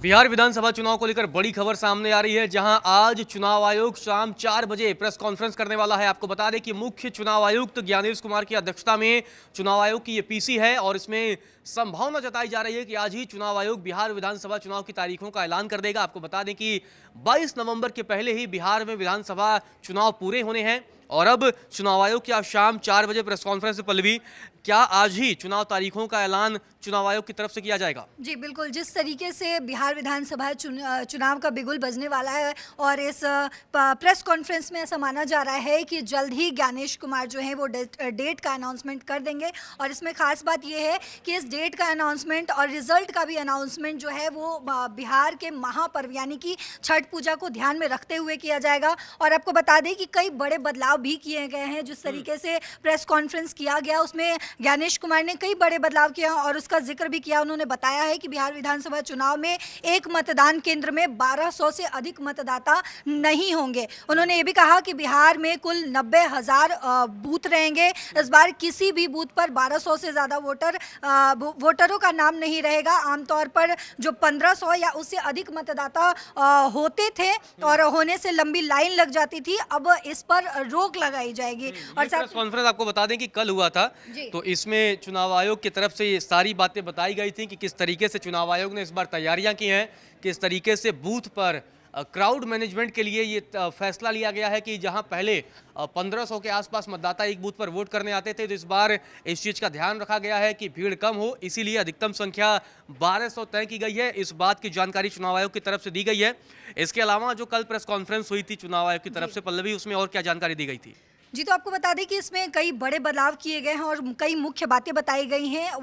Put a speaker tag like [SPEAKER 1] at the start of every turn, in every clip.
[SPEAKER 1] बिहार विधानसभा चुनाव को लेकर बड़ी खबर सामने आ रही है, जहां आज चुनाव आयोग शाम 4 बजे प्रेस कॉन्फ्रेंस करने वाला है। आपको बता दें कि मुख्य चुनाव आयुक्त ज्ञानेश कुमार की अध्यक्षता में चुनाव आयोग की ये पीसी है और इसमें संभावना जताई जा रही है कि आज ही चुनाव आयोग बिहार विधानसभा चुनाव की तारीखों का ऐलान कर देगा। आपको बता दें कि 22 नवंबर के पहले ही बिहार में विधानसभा चुनाव पूरे होने हैं और अब चुनाव आयोग की आज शाम 4 बजे प्रेस कॉन्फ्रेंस से पल्लवी, क्या आज ही चुनाव तारीखों का ऐलान चुनाव आयोग की तरफ से किया जाएगा?
[SPEAKER 2] जी बिल्कुल, जिस तरीके से बिहार विधानसभा चुनाव का बिगुल बजने वाला है और इस प्रेस कॉन्फ्रेंस में ऐसा माना जा रहा है कि जल्द ही ज्ञानेश कुमार जो है वो डेट का अनाउंसमेंट कर देंगे। और इसमें खास बात ये है कि इस डेट का अनाउंसमेंट और रिजल्ट का भी अनाउंसमेंट जो है वो बिहार के महापर्व यानी कि छठ पूजा को ध्यान में रखते हुए किया जाएगा। और आपको बता दें कि कई बड़े बदलाव भी किए गए हैं। जिस तरीके से प्रेस कॉन्फ्रेंस किया गया उसमें ज्ञानेश कुमार ने कई बड़े बदलाव किए और उसका जिक्र भी किया। उन्होंने बताया है कि बिहार विधानसभा चुनाव में एक मतदान केंद्र में 1200 से अधिक मतदाता नहीं होंगे। उन्होंने ये भी कहा कि बिहार में कुल 90,000 बूथ रहेंगे। इस बार किसी भी बूथ पर 1200 से ज़्यादा वोटरों का नाम नहीं रहेगा। आमतौर पर जो 1500 या उससे अधिक मतदाता होते थे और होने से लंबी लाइन लग जाती थी, अब इस पर रोक लगाई जाएगी। और
[SPEAKER 1] प्रेस कॉन्फ्रेंस आपको बता दें कि कल हुआ था, तो इसमें चुनाव आयोग की तरफ से ये सारी बातें बताई गई थी कि किस तरीके से चुनाव आयोग ने इस बार तैयारियां की हैं, किस तरीके से बूथ पर क्राउड मैनेजमेंट के लिए ये फैसला लिया गया है कि जहां पहले 1500 के आसपास मतदाता एक बूथ पर वोट करने आते थे, तो इस बार इस चीज़ का ध्यान रखा गया है कि भीड़ कम हो, इसीलिए अधिकतम संख्या 1200 तय की गई है। इस बात की जानकारी चुनाव आयोग की तरफ से दी गई है। इसके अलावा जो कल प्रेस कॉन्फ्रेंस हुई थी चुनाव आयोग की तरफ से पल्लवी, उसमें और क्या जानकारी दी गई थी?
[SPEAKER 2] जी, तो आपको बता दें कि इसमें कई बड़े बदलाव किए गए हैं और कई मुख्य बातें बताई गई हैं।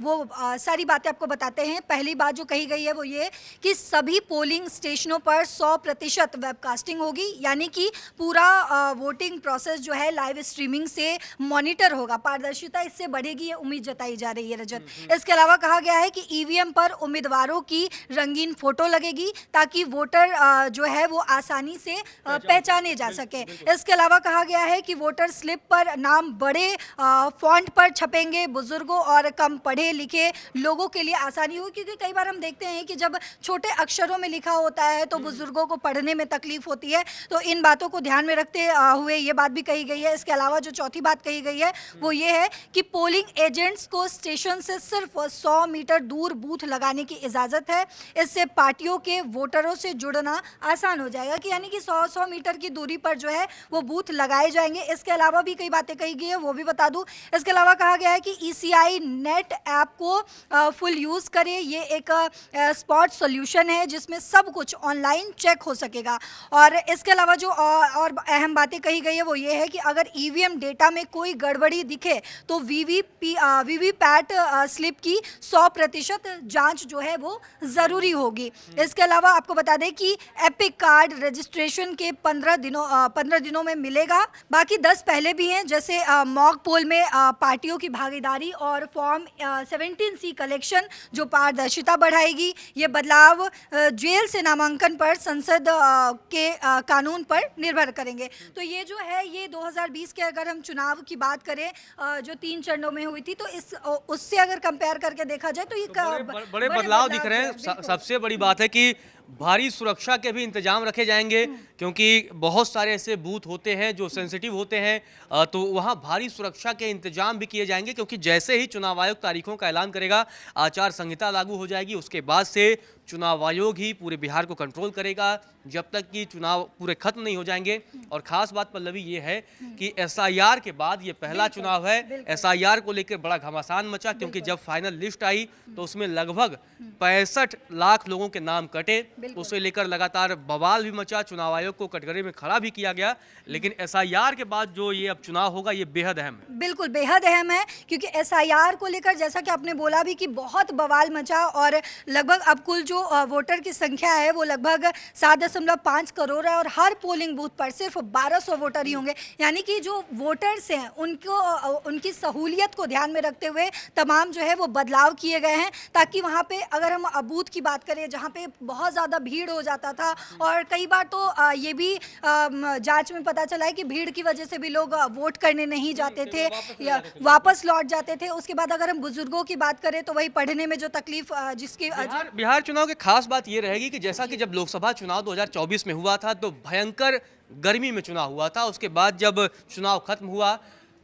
[SPEAKER 2] वो सारी बातें आपको बताते हैं। पहली बात जो कही गई है वो ये कि सभी पोलिंग स्टेशनों पर 100% वेबकास्टिंग होगी, यानी कि पूरा वोटिंग प्रोसेस जो है लाइव स्ट्रीमिंग से मॉनिटर होगा। पारदर्शिता इससे बढ़ेगी, ये उम्मीद जताई जा रही है रजत। इसके अलावा कहा गया है कि ईवीएम पर उम्मीदवारों की रंगीन फोटो लगेगी ताकि वोटर जो है वो आसानी से पहचाने जा सके। इसके अलावा कहा गया है कि वोटर स्लिप पर नाम बड़े फॉन्ट पर छपेंगे। बुजुर्गों और कम पढ़े लिखे लोगों के लिए आसानी हो, क्योंकि कई बार हम देखते हैं कि जब छोटे अक्षरों में लिखा होता है तो बुजुर्गों को पढ़ने में तकलीफ होती है। तो इन बातों को ध्यान में रखते हुए ये बात भी कही गई है। इसके अलावा जो चौथी बात कही गई है वो ये है कि पोलिंग एजेंट्स को स्टेशन से सिर्फ 100 मीटर दूर बूथ लगाने की इजाज़त है। इससे पार्टियों के वोटरों से जुड़ना आसान हो जाएगा कि यानी कि 100 मीटर की दूरी पर जो है वो बूथ लगाए जाएंगे। इसके अलावा भी कई बातें कही गई है, वो भी बता दूं। इसके अलावा कहा गया है कि ईसीआई नेट ऐप को फुल यूज़ करें। ये एक स्पॉट सॉल्यूशन है जिसमें सब कुछ ऑनलाइन चेक हो सकेगा। और इसके अलावा जो और अहम बातें कही गई है वो ये है कि अगर ईवीएम डेटा में कोई गड़बड़ी दिखे तो वीवीपैट स्लिप की 100% जांच जो है वो ज़रूरी होगी। इसके अलावा आपको बता दें कि एपिक कार्ड रजिस्ट्रेशन के 15 दिनों में मिलेगा। बाकी 10 पहले भी हैं, जैसे मॉक पोल में पार्टियों की भागीदारी और फॉर्म 17C कलेक्शन जो पारदर्शिता बढ़ाएगी। ये बदलाव जेल से नामांकन पर संसद के कानून पर निर्भर करेंगे। तो ये जो है ये 2020 के अगर हम चुनाव की बात करें जो 3 चरणों में हुई थी, तो उससे अगर कंपेयर करके देखा जाए तो ये
[SPEAKER 1] बड़े बदलाव दिख रहे हैं। सबसे बड़ी बात है कि भारी सुरक्षा के भी इंतजाम रखे जाएंगे, क्योंकि बहुत सारे ऐसे बूथ होते हैं जो सेंसिटिव होते हैं, तो वहाँ भारी सुरक्षा के इंतजाम भी किए जाएंगे। क्योंकि जैसे ही चुनाव आयोग तारीखों का ऐलान करेगा, आचार संहिता लागू हो जाएगी, उसके बाद से चुनाव आयोग ही पूरे बिहार को कंट्रोल करेगा जब तक कि चुनाव पूरे खत्म नहीं हो जाएंगे। और खास बात पल्लवी ये है कि एसआईआर के बाद ये पहला चुनाव है। एसआईआर को लेकर बड़ा घमासान मचा, क्योंकि जब फाइनल लिस्ट आई तो उसमें लगभग 65 लाख लोगों के नाम कटे। उसे लेकर लगातार बवाल भी मचा, चुनाव आयोग को कटघरे में खड़ा भी किया गया। लेकिन एसआईआर के बाद जो ये अब चुनाव होगा ये बेहद अहम है।
[SPEAKER 2] बिल्कुल बेहद अहम है, क्योंकि एसआईआर को लेकर जैसा कि आपने बोला भी कि बहुत बवाल मचा और लगभग अब कुल जो वोटर की संख्या है वो लगभग 7.5 करोड़ है और हर पोलिंग बूथ पर सिर्फ 1200 वोटर ही होंगे। यानी कि जो वोटर्स हैं उनकी सहूलियत को ध्यान में रखते हुए तमाम जो है वो बदलाव किए गए हैं, ताकि वहाँ पे अगर हम बूथ की बात करें जहाँ पे बहुत ज़्यादा ज़्यादा भीड़ हो जाता था और कई बार तो ये भी जांच में पता चला है कि भीड़ की वजह से भी लोग वोट करने नहीं जाते थे या वापस लौट जाते थे। उसके बाद अगर हम बुजुर्गों की बात करें तो वही पढ़ने में जो तकलीफ जिसकी
[SPEAKER 1] बिहार चुनाव की खास बात ये रहेगी कि जैसा कि जब लोकसभा चुनाव 2024 में हुआ था तो भयंकर गर्मी में चुनाव हुआ था। उसके बाद जब चुनाव खत्म हुआ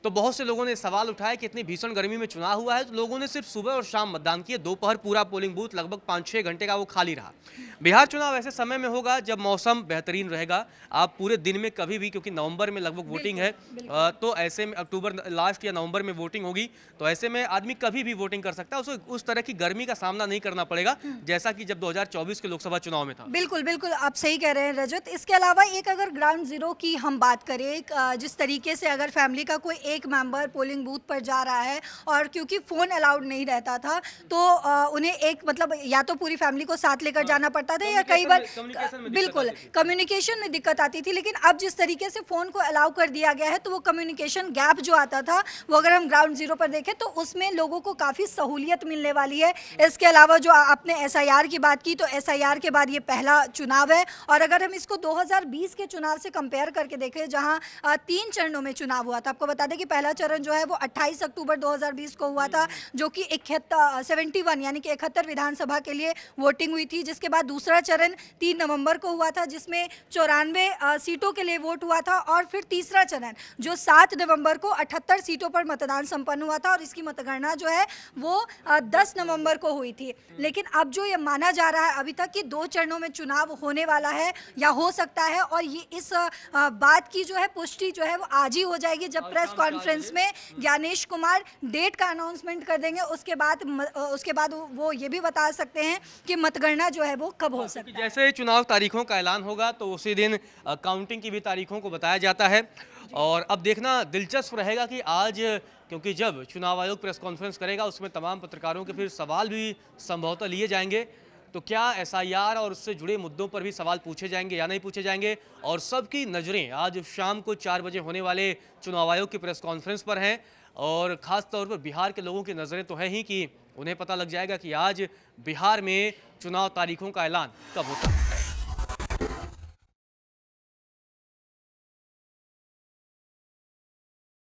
[SPEAKER 1] तो बहुत से लोगों ने सवाल उठाया कि इतनी भीषण गर्मी में चुनाव हुआ है तो लोगों ने सिर्फ सुबह और शाम मतदान किए, दोपहर पूरा पोलिंग बूथ लगभग 5-6 घंटे का वो खाली रहा। बिहार चुनाव ऐसे समय में होगा जब मौसम बेहतरीन रहेगा, आप पूरे दिन में कभी भी, क्योंकि नवंबर में लगभग वोटिंग है, तो ऐसे में अक्टूबर लास्ट या नवंबर में वोटिंग होगी, तो ऐसे में आदमी कभी भी वोटिंग कर सकता है, उसे उस तरह की गर्मी का सामना नहीं करना पड़ेगा जैसा कि जब 2024 के लोकसभा चुनाव में था।
[SPEAKER 2] बिल्कुल बिल्कुल आप सही कह रहे हैं रजत। इसके अलावा एक अगर ग्राउंड जीरो की हम बात करें, जिस तरीके से अगर फैमिली का कोई एक मेंबर पोलिंग बूथ पर जा रहा है और क्योंकि फ़ोन अलाउड नहीं रहता था तो उन्हें एक मतलब या तो पूरी फैमिली को साथ लेकर जाना पड़ता था या कई बार बिल्कुल कम्युनिकेशन में दिक्कत आती थी। लेकिन अब जिस तरीके से फ़ोन को अलाउ कर दिया गया है तो वो कम्युनिकेशन गैप जो आता था वो अगर हम ग्राउंड जीरो पर देखें तो उसमें लोगों को काफ़ी सहूलियत मिलने वाली है। इसके अलावा जो आपने SIR की बात की तो SIR के बाद ये पहला चुनाव है और अगर हम इसको 2020 के चुनाव से कंपेयर करके देखें जहां 3 चरणों में चुनाव हुआ था, आपको बता दें कि पहला चरण जो है वो 28 अक्टूबर 2020 को हुआ था जो कि 71 यानी कि 71 विधानसभा के लिए वोटिंग हुई थी। जिसके बाद दूसरा चरण 3 नवंबर को हुआ था जिसमें 94 सीटों के लिए वोट हुआ था और फिर तीसरा चरण जो 7 नवंबर को 78 सीटों पर मतदान संपन्न हुआ था और इसकी मतगणना जो है वो 10 नवंबर को हुई थी। लेकिन अब जो ये माना जा रहा है अभी तक कि 2 चरणों में चुनाव होने वाला है या हो सकता है और ये इस बात की जो है पुष्टि जो है वो आज ही हो जाएगी जब प्रेस कॉन्फ्रेंस में ज्ञानेश कुमार डेट का अनाउंसमेंट कर देंगे। उसके बाद वो ये भी बता सकते हैं कि मतगणना जो है वो कब हो सकती है।
[SPEAKER 1] जैसे चुनाव तारीखों का ऐलान होगा तो उसी दिन काउंटिंग की भी तारीखों को बताया जाता है और अब देखना दिलचस्प रहेगा कि आज, क्योंकि जब चुनाव आयोग प्रेस कॉन्फ्रेंस करेगा उसमें तमाम पत्रकारों के फिर सवाल भी संभवतः लिए जाएंगे, तो क्या SIR और उससे जुड़े मुद्दों पर भी सवाल पूछे जाएंगे या नहीं पूछे जाएंगे। और सबकी नज़रें आज शाम को 4 बजे होने वाले चुनाव आयोग की प्रेस कॉन्फ्रेंस पर हैं और ख़ास तौर पर बिहार के लोगों की नज़रें तो है ही कि उन्हें पता लग जाएगा कि आज बिहार में चुनाव तारीखों का ऐलान कब होता है।